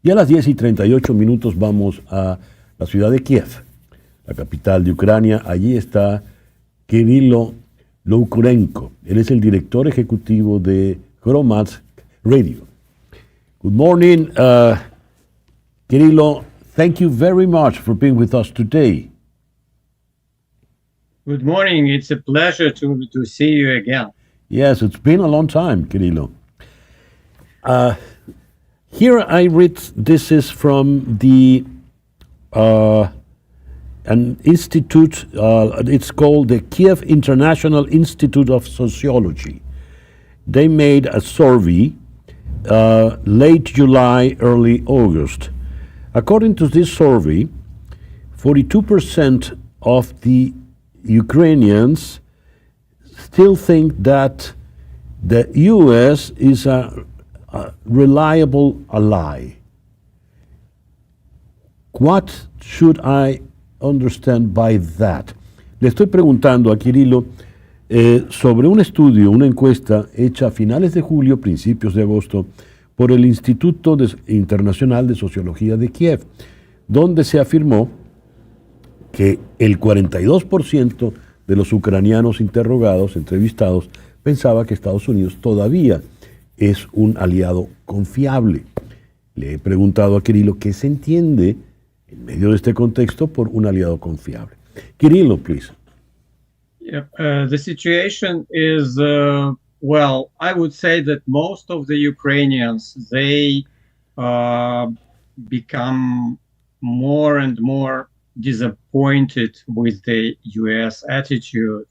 Y a las 10:38 vamos a la ciudad de Kiev, la capital de Ucrania. Allí está Kyrylo Loukerenko. Él es el director ejecutivo de Hromadske Radio. Good morning, Kyrylo. Thank you very much for being with us today. Good morning. It's a pleasure to see you again. Yes, it's been a long time, Kyrylo. Here I read, this is from the an institute, it's called the Kiev International Institute of Sociology. They made a survey late July, early August. According to this survey, 42% of the Ukrainians still think that the U.S. is a reliable ally. What should I understand by that? Le estoy preguntando a Kyrylo sobre un estudio, una encuesta hecha a finales de julio, principios de agosto, por el Instituto Internacional de Sociología de Kiev, donde se afirmó que el 42% de los ucranianos interrogados, entrevistados, pensaba que Estados Unidos todavía es un aliado confiable. Le he preguntado a Kyrylo qué se entiende en medio de este contexto por un aliado confiable. Kyrylo, please. Yep. The situation is, well, I would say that most of the Ukrainians, they become more and more disappointed with the U.S. attitude.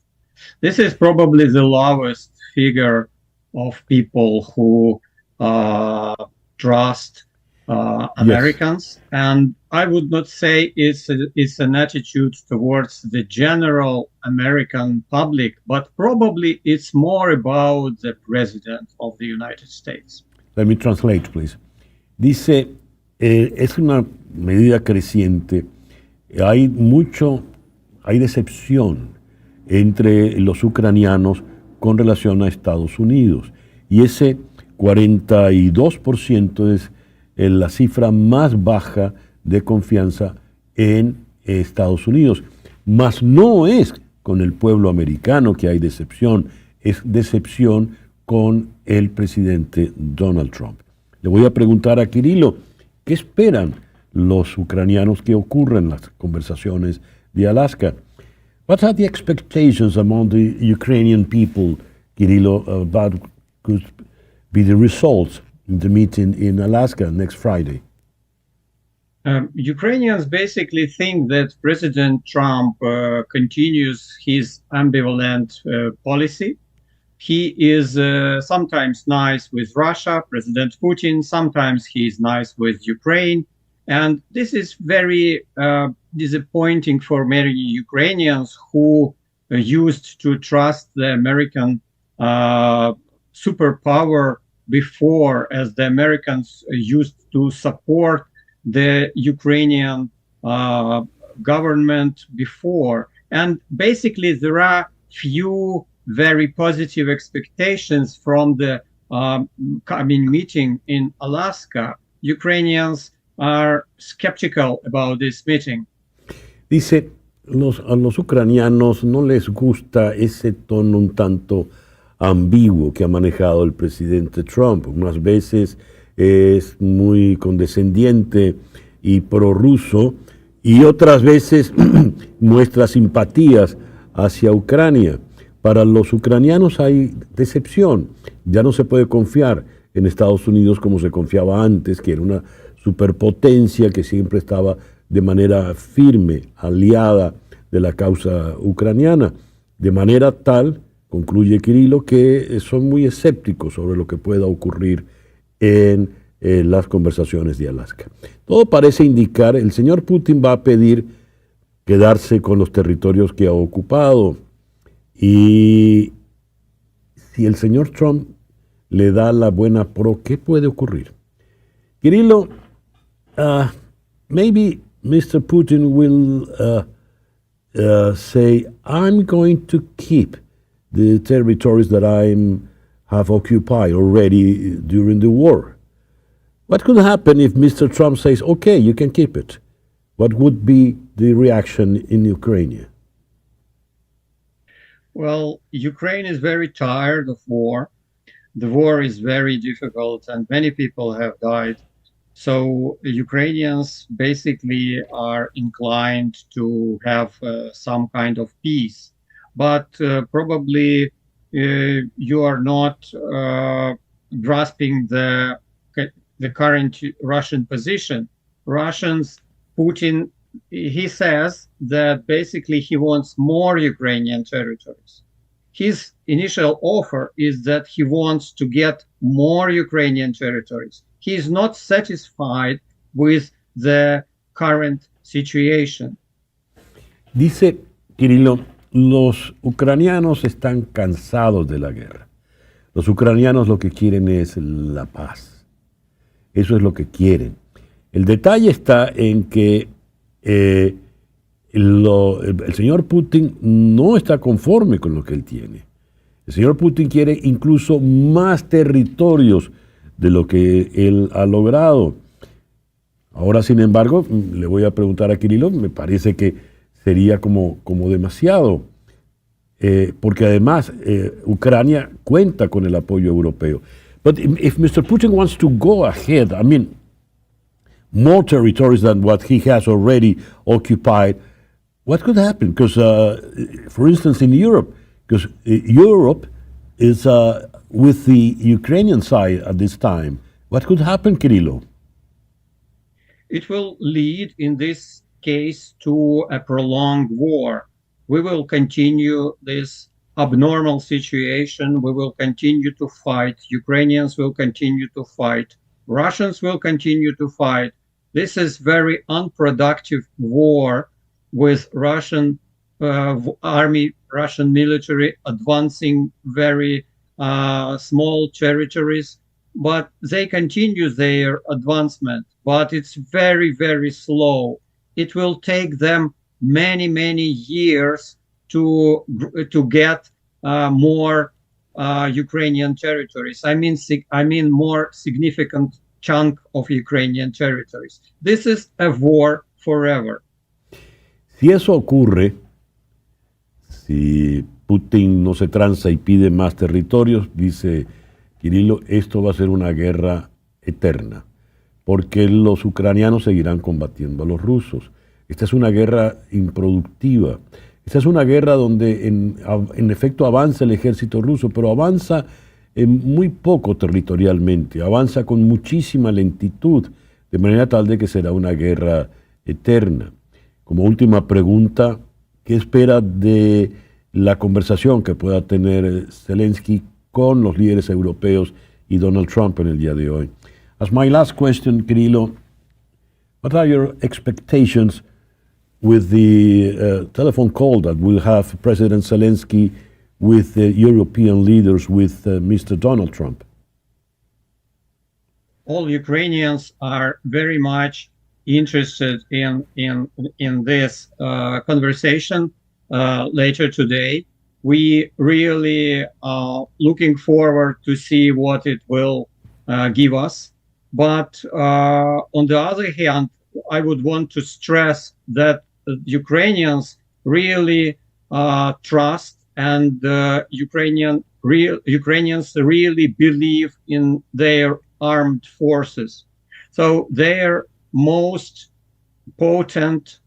This is probably the lowest figure of people who trust Americans, yes. And I would not say it's an attitude towards the general American public, but probably it's more about the president of the United States. Let me translate, please. Dice, es una medida creciente. Hay decepción entre los ucranianos con relación a Estados Unidos. Y ese 42% es la cifra más baja de confianza en Estados Unidos. Mas no es con el pueblo americano que hay decepción, es decepción con el presidente Donald Trump. Le voy a preguntar a Kyrylo, ¿qué esperan los ucranianos que ocurren en las conversaciones de Alaska? What are the expectations among the Ukrainian people, Kyrylo, about could be the results in the meeting in Alaska next Friday? Ukrainians basically think that President Trump continues his ambivalent policy. He is sometimes nice with Russia, President Putin, sometimes he is nice with Ukraine. And this is very disappointing for many Ukrainians who used to trust the American superpower before, as the Americans used to support the Ukrainian government before. And basically there are few very positive expectations from the coming meeting in Alaska. Ukrainians are skeptical about this meeting. Dice, a los ucranianos no les gusta ese tono un tanto ambiguo que ha manejado el presidente Trump. Unas veces es muy condescendiente y prorruso y otras veces muestra simpatías hacia Ucrania. Para los ucranianos hay decepción. Ya no se puede confiar en Estados Unidos como se confiaba antes, que era una superpotencia que siempre estaba de manera firme, aliada de la causa ucraniana. De manera tal, concluye Kyrylo, que son muy escépticos sobre lo que pueda ocurrir en las conversaciones de Alaska. Todo parece indicar, el señor Putin va a pedir quedarse con los territorios que ha ocupado. Y si el señor Trump le da la buena pro, ¿qué puede ocurrir? Kyrylo, maybe Mr. Putin will say, I'm going to keep the territories that I have occupied already during the war. What could happen if Mr. Trump says, okay, you can keep it? What would be the reaction in Ukraine? Well, Ukraine is very tired of war. The war is very difficult and many people have died. So Ukrainians basically are inclined to have some kind of peace. But probably you are not grasping the current Russian position. Putin, he says that basically he wants more Ukrainian territories. His initial offer is that he wants to get more Ukrainian territories. He is not satisfied with the current situation. Dice Kyrylo, los ucranianos están cansados de la guerra. Los ucranianos lo que quieren es la paz. Eso es lo que quieren. El detalle está en que el señor Putin no está conforme con lo que él tiene. El señor Putin quiere incluso más territorios de lo que él ha logrado. Ahora, sin embargo, le voy a preguntar a Kyrylo, me parece que sería como demasiado, porque además Ucrania cuenta con el apoyo europeo. But if Mr. Putin wants to go ahead, I mean, more territories than what he has already occupied, what could happen? Because, for instance, in Europe, because Europe is with the Ukrainian side at this time, what could happen, Kyrylo? It will lead, in this case, to a prolonged war. We will continue this abnormal situation. We will continue to fight. Ukrainians will continue to fight. Russians will continue to fight. This is very unproductive war with Russian army, Russian military advancing very small territories, but they continue their advancement, but it's very, very slow. It will take them many, many years to get more Ukrainian territories. I mean more significant chunk of Ukrainian territories. This is a war forever. Si eso ocurre, si Putin no se tranza y pide más territorios, dice Kyrylo, esto va a ser una guerra eterna, porque los ucranianos seguirán combatiendo a los rusos. Esta es una guerra improductiva. Esta es una guerra donde en efecto avanza el ejército ruso, pero avanza muy poco territorialmente, avanza con muchísima lentitud, de manera tal de que será una guerra eterna. Como última pregunta, ¿qué espera de la conversación que pueda tener Zelensky con los líderes europeos y Donald Trump en el día de hoy? As my last question, Kyrylo, what are your expectations with the telephone call that will have President Zelensky with the European leaders, with Mr. Donald Trump? All Ukrainians are very much interested in this conversation later today. We really are looking forward to see what it will give us. But on the other hand, I would want to stress that Ukrainians really trust, and Ukrainians really believe in their armed forces. So their most potent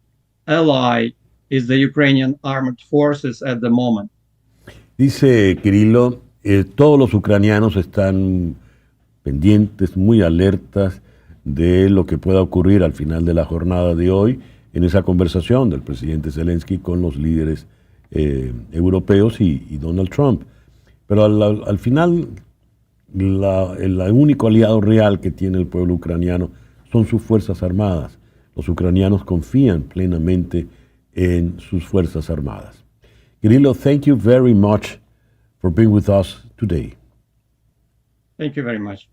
ally is the Ukrainian armed forces at the moment. Dice Kyrylo, todos los ucranianos están pendientes, muy alertas de lo que pueda ocurrir al final de la jornada de hoy en esa conversación del presidente Zelensky con los líderes europeos y Donald Trump. Pero al final, el único aliado real que tiene el pueblo ucraniano son sus fuerzas armadas. Los ucranianos confían plenamente en sus fuerzas armadas. Kyrylo, thank you very much for being with us today. Thank you very much.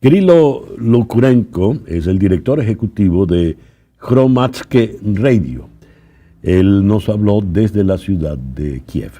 Kyrylo Loukerenko es el director ejecutivo de Hromadske Radio. Él nos habló desde la ciudad de Kiev.